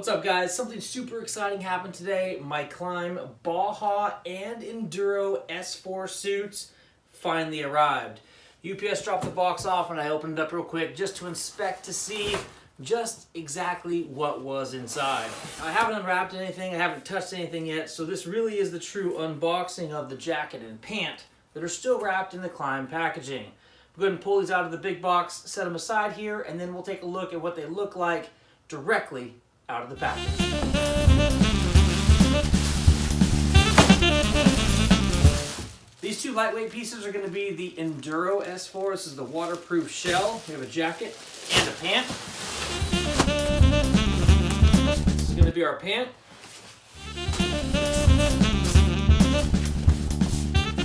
What's up, guys? Something super exciting happened today. My Klim Baja and Enduro S4 suits finally arrived. UPS dropped the box off and I opened it up real quick just to inspect to see just exactly what was inside. I haven't unwrapped anything, I haven't touched anything yet, so this really is the true unboxing of the jacket and pant that are still wrapped in the Klim packaging. We'll go ahead and pull these out of the big box, set them aside here, and then we'll take a look at what they look like directly out of the package. These two lightweight pieces are going to be the Enduro S4. This is the waterproof shell. We have a jacket and a pant. This is going to be our pant.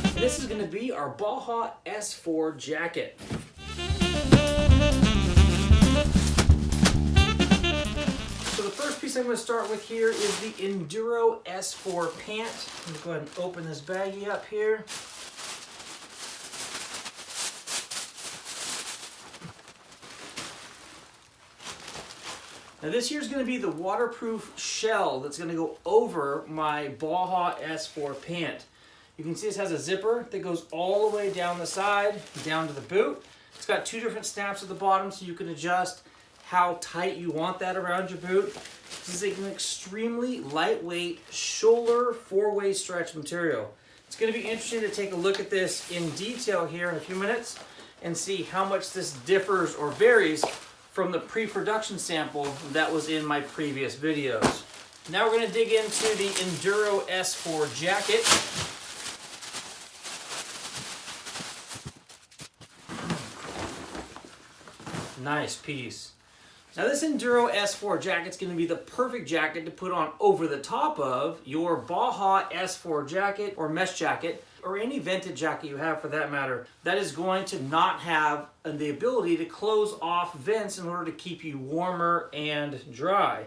And this is going to be our Baja S4 jacket. So the first piece I'm going to start with here is the Enduro S4 pant. I'm going to go ahead and open this baggie up here. Now this here is going to be the waterproof shell that's going to go over my Baja S4 pant. You can see this has a zipper that goes all the way down the side, down to the boot. It's got two different snaps at the bottom so you can adjust how tight you want that around your boot. This is an extremely lightweight shoulder four-way stretch material. It's going to be interesting to take a look at this in detail here in a few minutes and see how much this differs or varies from the pre-production sample that was in my previous videos. Now we're going to dig into the Enduro S4 jacket. Nice piece. Now this Enduro S4 jacket is going to be the perfect jacket to put on over the top of your Baja S4 jacket or mesh jacket or any vented jacket you have for that matter that is going to not have the ability to close off vents in order to keep you warmer and dry.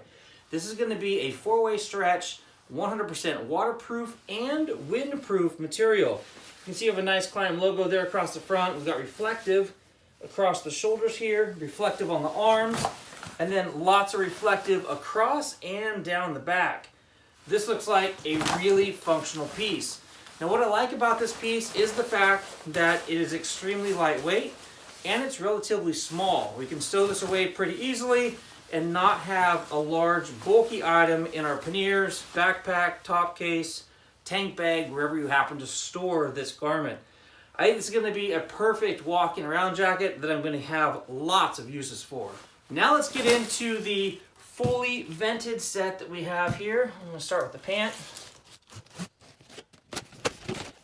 This is going to be a four-way stretch, 100% waterproof and windproof material. You can see you have a nice Klim logo there across the front. We've got reflective across the shoulders here, reflective on the arms, and then lots of reflective across and down the back. This looks like a really functional piece. Now what I like about this piece is the fact that it is extremely lightweight and it's relatively small. We can stow this away pretty easily and not have a large bulky item in our panniers, backpack, top case, tank bag, wherever you happen to store this garment. I think this is going to be a perfect walking around jacket that I'm going to have lots of uses for. Now let's get into the fully vented set that we have here. I'm going to start with the pant.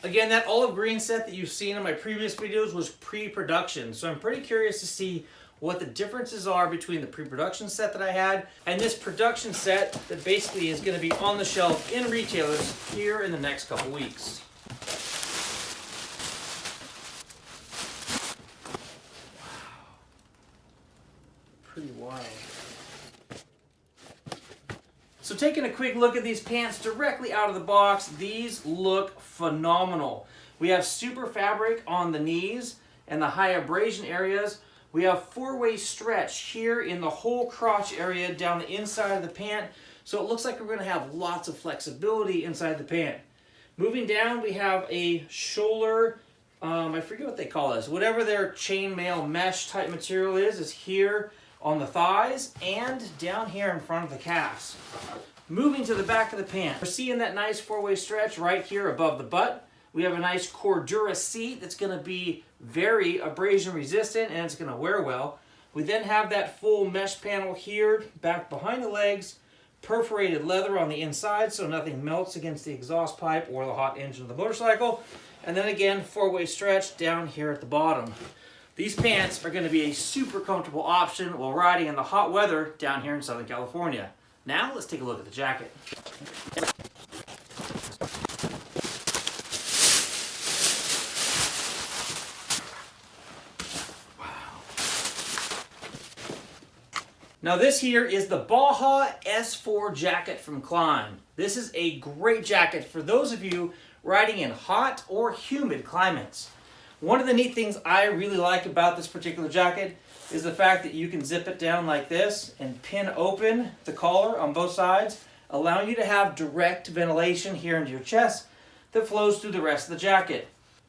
Again, that olive green set that you've seen in my previous videos was pre-production, so I'm pretty curious to see what the differences are between the pre-production set that I had and this production set that basically is going to be on the shelf in retailers here in the next couple weeks. Pretty wild. So taking a quick look at these pants directly out of the box, these look phenomenal. We have super fabric on the knees and the high abrasion areas. We have four-way stretch here in the whole crotch area down the inside of the pant. So it looks like we're going to have lots of flexibility inside the pant. Moving down, we have a shoulder, I forget what they call this, whatever their chainmail mesh type material is here on the thighs and down here in front of the calves. Moving to the back of the pant, we're seeing that nice four-way stretch right here above the butt. We have a nice Cordura seat that's going to be very abrasion resistant and it's going to wear well. We then have that full mesh panel here back behind the legs, perforated leather on the inside so nothing melts against the exhaust pipe or the hot engine of the motorcycle. And then again, four-way stretch down here at the bottom. These pants are going to be a super comfortable option while riding in the hot weather down here in Southern California. Now let's take a look at the jacket. Wow. Now this here is the Baja S4 jacket from Klim. This is a great jacket for those of you riding in hot or humid climates. One of the neat things I really like about this particular jacket is the fact that you can zip it down like this and pin open the collar on both sides, allowing you to have direct ventilation here into your chest that flows through the rest of the jacket.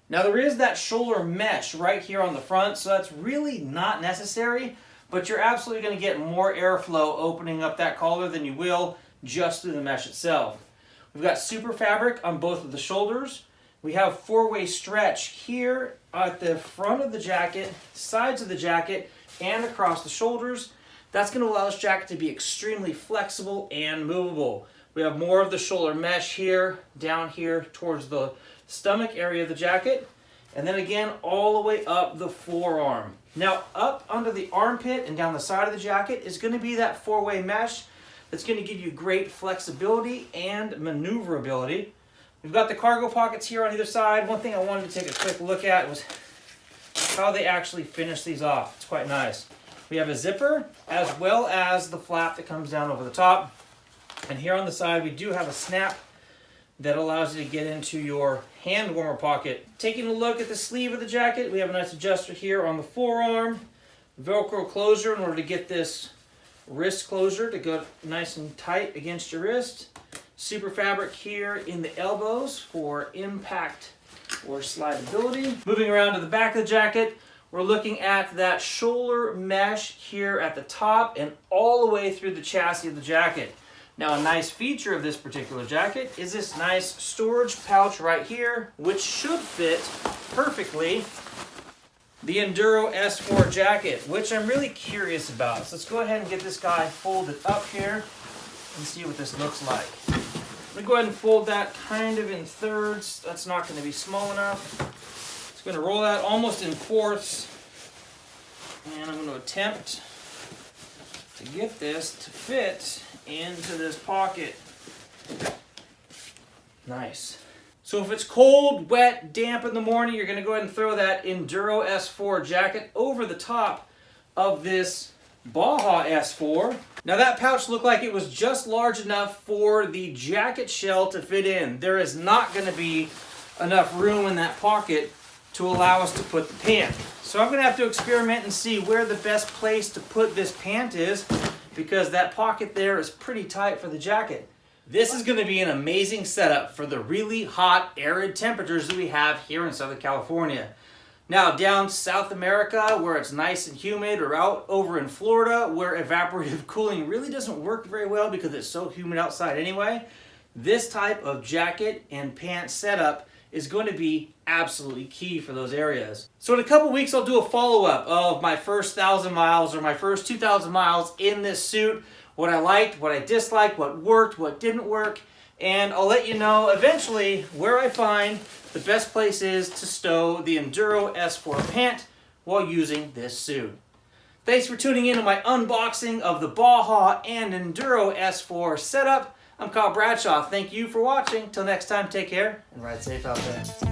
Now there is that shoulder mesh right here on the front, so that's really not necessary, but you're absolutely going to get more airflow opening up that collar than you will just through the mesh itself. We've got super fabric on both of the shoulders. We have four-way stretch here at the front of the jacket, sides of the jacket, and across the shoulders. That's going to allow this jacket to be extremely flexible and movable. We have more of the shoulder mesh here, down here towards the stomach area of the jacket, and then again all the way up the forearm. Now up under the armpit and down the side of the jacket is going to be that four-way mesh that's going to give you great flexibility and maneuverability. We've got the cargo pockets here on either side. One thing I wanted to take a quick look at was how they actually finish these off. It's quite nice. We have a zipper as well as the flap that comes down over the top. And here on the side we do have a snap that allows you to get into your hand warmer pocket. Taking a look at the sleeve of the jacket, we have a nice adjuster here on the forearm. Velcro closure in order to get this wrist closure to go nice and tight against your wrist. Super fabric here in the elbows for impact or slidability. Moving around to the back of the jacket, we're looking at that shoulder mesh here at the top and all the way through the chassis of the jacket. Now a nice feature of this particular jacket is this nice storage pouch right here, which should fit perfectly the Enduro S4 jacket, which I'm really curious about. So let's go ahead and get this guy folded up here and see what this looks like. I'm going to go ahead and fold that kind of in thirds. That's not going to be small enough. It's going to roll that almost in fourths. And I'm going to attempt to get this to fit into this pocket. Nice. So if it's cold, wet, damp in the morning, you're going to go ahead and throw that Enduro S4 jacket over the top of this Baja S4. Now that pouch looked like it was just large enough for the jacket shell to fit in. There is not going to be enough room in that pocket to allow us to put the pant. So I'm going to have to experiment and see where the best place to put this pant is, because that pocket there is pretty tight for the jacket. This is going to be an amazing setup for the really hot, arid temperatures that we have here in Southern California. Now, down South America, where it's nice and humid, or out over in Florida, where evaporative cooling really doesn't work very well because it's so humid outside anyway, this type of jacket and pant setup is going to be absolutely key for those areas. So in a couple weeks, I'll do a follow-up of my first 1,000 miles or my first 2,000 miles in this suit, what I liked, what I disliked, what worked, what didn't work, and I'll let you know eventually where I find the best place is to stow the Enduro S4 pant while using this suit. Thanks for tuning in to my unboxing of the Baja and Enduro S4 setup. I'm Kyle Bradshaw. Thank you for watching. Till next time, take care and ride safe out there.